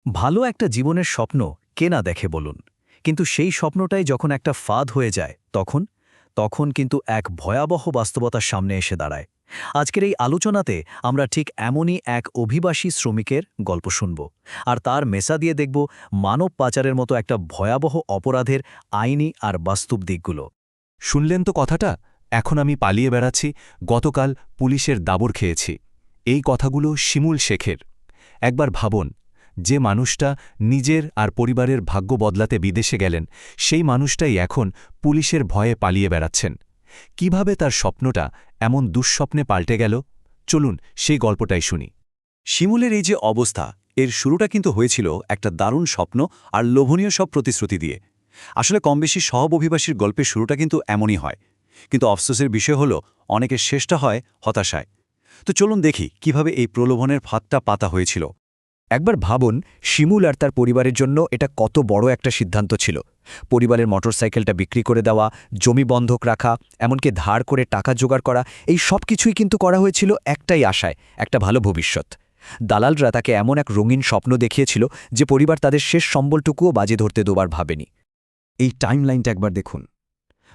ভালো একটা জীবনের স্বপ্ন কে না দেখে বলুন, কিন্তু সেই স্বপ্নটাই যখন একটা ফাঁদ হয়ে যায় তখন কিন্তু এক ভয়াবহ বাস্তবতার সামনে এসে দাঁড়ায়। আজকের এই আলোচনাতে আমরা ঠিক এমনই এক অভিবাসী শ্রমিকের গল্প শুনব, আর তার মেসা দিয়ে দেখব মানব পাচারের মতো একটা ভয়াবহ অপরাধের আইনি আর বাস্তব দিকগুলো। শুনলেন তো কথাটা? এখন আমি পালিয়ে বেড়াচ্ছি, গতকাল পুলিশের দাবড় খেয়েছি। এই কথাগুলো শিমুল শেখের। একবার ভাবুন, যে মানুষটা নিজের আর পরিবারের ভাগ্য বদলাতে বিদেশে গেলেন, সেই মানুষটাই এখন পুলিশের ভয়ে পালিয়ে বেড়াচ্ছেন। কিভাবে তার স্বপ্নটা এমন দুঃস্বপ্নে পাল্টে গেল? চলুন সেই গল্পটাই শুনি। শিমুলের এই যে অবস্থা, এর শুরুটা কিন্তু হয়েছিল একটা দারুণ স্বপ্ন আর লোভনীয় সব প্রতিশ্রুতি দিয়ে। আসলে কমবেশি সব অভিবাসীর গল্পের শুরুটা কিন্তু এমনই হয়, কিন্তু অফসোসের বিষয় হলো অনেকের শেষটা হয় হতাশায়। তো চলুন দেখি কিভাবে এই প্রলোভনের ফাঁদটা পাতা হয়েছিল। একবার ভাবুন, শিমুল আর তার পরিবারের জন্য এটা কত বড় একটা সিদ্ধান্ত ছিল। পরিবারের মোটরসাইকেলটা বিক্রি করে দেওয়া, জমি বন্ধক রাখা, এমনকি ধার করে টাকা জোগাড় করা, এই সব কিছুই কিন্তু করা হয়েছিল একটাই আশায়, একটা ভালো ভবিষ্যৎ। দালালরা তাকে এমন এক রঙিন স্বপ্ন দেখিয়েছিল যে পরিবার তাদের শেষ সম্বলটুকুও বাজি ধরতে দুবার ভাবেনি। এই টাইমলাইনটা একবার দেখুন।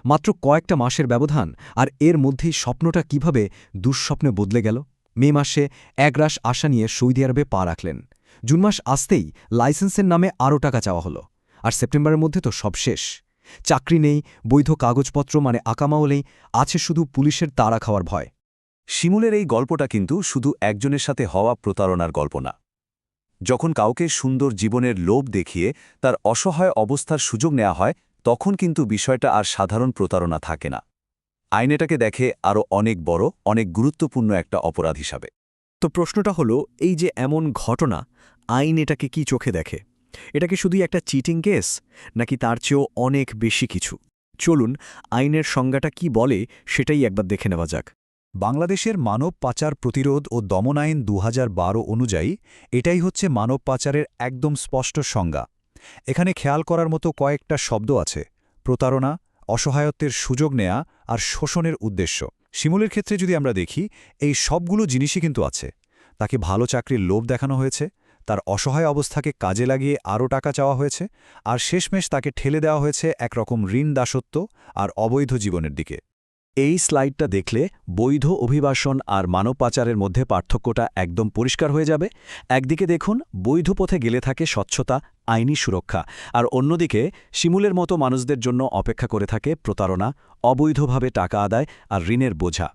মাত্র কয়েকটা মাসের ব্যবধান, আর এর মধ্যেই স্বপ্নটা কিভাবে দুঃস্বপ্নে বদলে গেল। মে মাসে একরাশ আশা নিয়ে সৌদি আরবে পা রাখলেন। জুন মাস আসতেই লাইসেন্সের নামে আরও টাকা চাওয়া হলো। আর সেপ্টেম্বরের মধ্যে তো সব শেষ। চাকরি নেই, বৈধ কাগজপত্র মানে আকামাও নেই, আছে শুধু পুলিশের তাড়া খাওয়ার ভয়। শিমুলের এই গল্পটা কিন্তু শুধু একজনের সাথে হওয়া প্রতারণার গল্প না। যখন কাউকে সুন্দর জীবনের লোভ দেখিয়ে তার অসহায় অবস্থার সুযোগ নেওয়া হয়, তখন কিন্তু বিষয়টা আর সাধারণ প্রতারণা থাকে না। আইন এটাকে দেখে আরও অনেক বড়, অনেক গুরুত্বপূর্ণ একটা অপরাধ হিসাবে। তো প্রশ্নটা হলো, এই যে এমন ঘটনা, আইন এটাকে কি চোখে দেখে? এটা কি শুধুই একটা চিটিং কেস, নাকি তার চেয়েও অনেক বেশি কিছু? চলুন আইনের সংজ্ঞাটা কি বলে সেটাই একবার দেখে নেওয়া যাক। বাংলাদেশের মানব পাচার প্রতিরোধ ও দমন আইন ২০১২ অনুযায়ী এটাই হচ্ছে মানব পাচারের একদম স্পষ্ট সংজ্ঞা। এখানে খেয়াল করার মতো কয়েকটা শব্দ আছে: প্রতারণা, অসহায়ত্বের সুযোগ নেয়া আর শোষণের উদ্দেশ্য। শিমুলের ক্ষেত্রে যদি আমরা দেখি, এই সবগুলো জিনিসই কিন্তু আছে। তাকে ভালো চাকরির লোভ দেখানো হয়েছে, তার অসহায় অবস্থাকে কাজে লাগিয়ে আরও টাকা চাওয়া হয়েছে, আর শেষমেশ তাকে ঠেলে দেওয়া হয়েছে একরকম ঋণ দাসত্ব আর অবৈধ জীবনের দিকে। এই স্লাইডটা দেখলে বৈধ অভিবাসন আর মানব পাচারের মধ্যে পার্থক্যটা একদম পরিষ্কার হয়ে যাবে। একদিকে দেখুন, বৈধ পথে গেলে থাকে স্বচ্ছতা, আইনি সুরক্ষা, আর অন্যদিকে শিমুলের মতো মানুষদের জন্য অপেক্ষা করে থাকে প্রতারণা, অবৈধভাবে টাকা আদায় আর ঋণের বোঝা।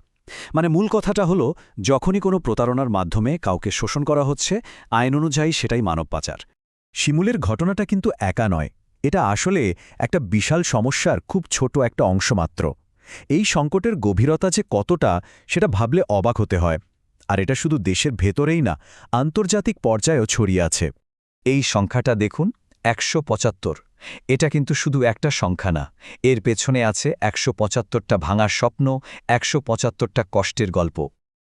মানে মূল কথাটা হলো, যখনই কোনো প্রতারণার মাধ্যমে কাউকে শোষণ করা হচ্ছে, আইন অনুযায়ী সেটাই মানব পাচার। শিমুলের ঘটনাটা কিন্তু একা নয়, এটা আসলে একটা বিশাল সমস্যার খুব ছোট একটা অংশ মাত্র। এই সংকটের গভীরতা যে কতটা, সেটা ভাবলে অবাক হতে হয়। আর এটা শুধু দেশের ভেতরেই না, আন্তর্জাতিক পর্যায়েও ছড়িয়ে আছে। এই সংখ্যাটা দেখুন, ১৭৫। এটা কিন্তু শুধু একটা সংখ্যা না, এর পেছনে আছে ১৭৫টা ভাঙার স্বপ্ন, ১৭৫টা কষ্টের গল্প।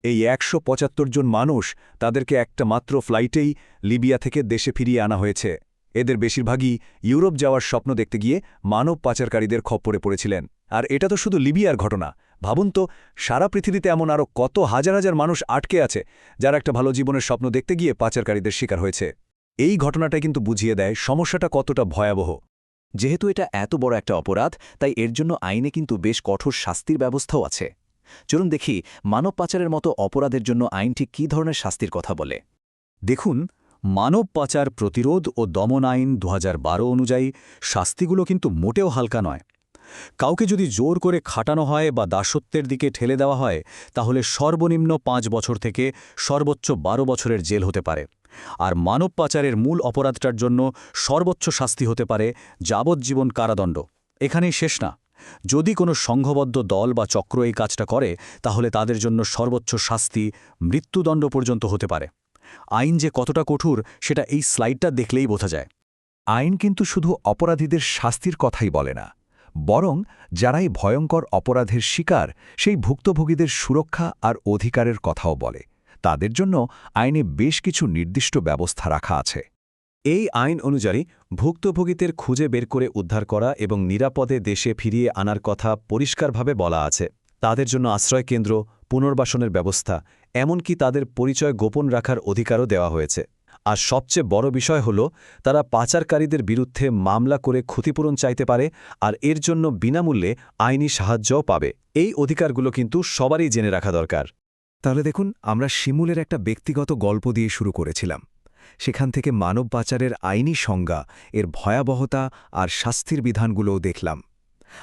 এই ১৭৫ জন মানুষ, তাদেরকে একটা মাত্র ফ্লাইটেই লিবিয়া থেকে দেশে ফিরিয়ে আনা হয়েছে। এদের বেশিরভাগই ইউরোপ যাওয়ার স্বপ্ন দেখতে গিয়ে মানব পাচারকারীদের খপ্পরে পড়েছিলেন। আর এটা তো শুধু লিবিয়ার ঘটনা। ভাবুন তো, সারা পৃথিবীতে এমন আরও কত হাজার হাজার মানুষ আটকে আছে, যারা একটা ভালো জীবনের স্বপ্ন দেখতে গিয়ে পাচারকারীদের শিকার হয়েছে। এই ঘটনাটাই কিন্তু বুঝিয়ে দেয় সমস্যাটা কতটা ভয়াবহ। যেহেতু এটা এত বড় একটা অপরাধ, তাই এর জন্য আইনে কিন্তু বেশ কঠোর শাস্তির ব্যবস্থাও আছে। চলুন দেখি মানব পাচারের মতো অপরাধের জন্য আইন ঠিক কী ধরনের শাস্তির কথা বলে। দেখুন, মানব পাচার প্রতিরোধ ও দমন আইন ২০১২ অনুযায়ী শাস্তিগুলো কিন্তু মোটেও হালকা নয়। কাউকে যদি জোর করে খাটানো হয় বা দাসত্বের দিকে ঠেলে দেওয়া হয়, তাহলে সর্বনিম্ন ৫ বছর থেকে সর্বোচ্চ ১২ বছরের জেল হতে পারে। আর মানব পাচারের মূল অপরাধটার জন্য সর্বোচ্চ শাস্তি হতে পারে যাবজ্জীবন কারাদণ্ড। এখানেই শেষ না, যদি কোনো সংঘবদ্ধ দল বা চক্র এই কাজটা করে, তাহলে তাদের জন্য সর্বোচ্চ শাস্তি মৃত্যুদণ্ড পর্যন্ত হতে পারে। আইন যে কতটা কঠোর, সেটা এই স্লাইডটা দেখলেই বোঝা যায়। আইন কিন্তু শুধু অপরাধীদের শাস্তির কথাই বলে না, বরং যারা এই ভয়ঙ্কর অপরাধের শিকার, সেই ভুক্তভোগীদের সুরক্ষা আর অধিকারের কথাও বলে। তাদের জন্য আইনে বেশ কিছু নির্দিষ্ট ব্যবস্থা রাখা আছে। এই আইন অনুযায়ী ভুক্তভোগীদের খুঁজে বের করে উদ্ধার করা এবং নিরাপদে দেশে ফিরিয়ে আনার কথা পরিষ্কারভাবে বলা আছে। তাদের জন্য আশ্রয়কেন্দ্র, পুনর্বাসনের ব্যবস্থা, এমনকি তাদের পরিচয় গোপন রাখার অধিকারও দেওয়া হয়েছে। আর সবচেয়ে বড় বিষয় হল তারা পাচারকারীদের বিরুদ্ধে মামলা করে ক্ষতিপূরণ চাইতে পারে আর এর জন্য বিনামূল্যে আইনি সাহায্যও পাবে। এই অধিকারগুলো কিন্তু সবারই জেনে রাখা দরকার। তাহলে দেখুন, আমরা শিমুলের একটা ব্যক্তিগত গল্প দিয়ে শুরু করেছিলাম। সেখান থেকে মানব পাচারের আইনি সংজ্ঞা, এর ভয়াবহতা আর শাস্তির বিধানগুলোও দেখলাম।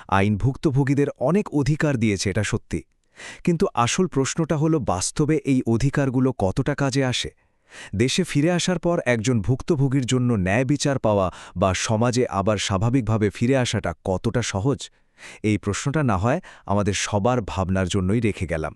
আইন ভুক্তভোগীদের অনেক অধিকার দিয়েছে, এটা সত্যি। কিন্তু আসল প্রশ্নটা হলো, বাস্তবে এই অধিকারগুলো কতটা কাজে আসে? দেশে ফিরে আসার পর একজন ভুক্তভোগীর জন্য ন্যায় বিচার পাওয়া বা সমাজে আবার স্বাভাবিকভাবে ফিরে আসাটা কতটা সহজ? এই প্রশ্নটা না হয় আমাদের সবার ভাবনার জন্যই রেখে গেলাম।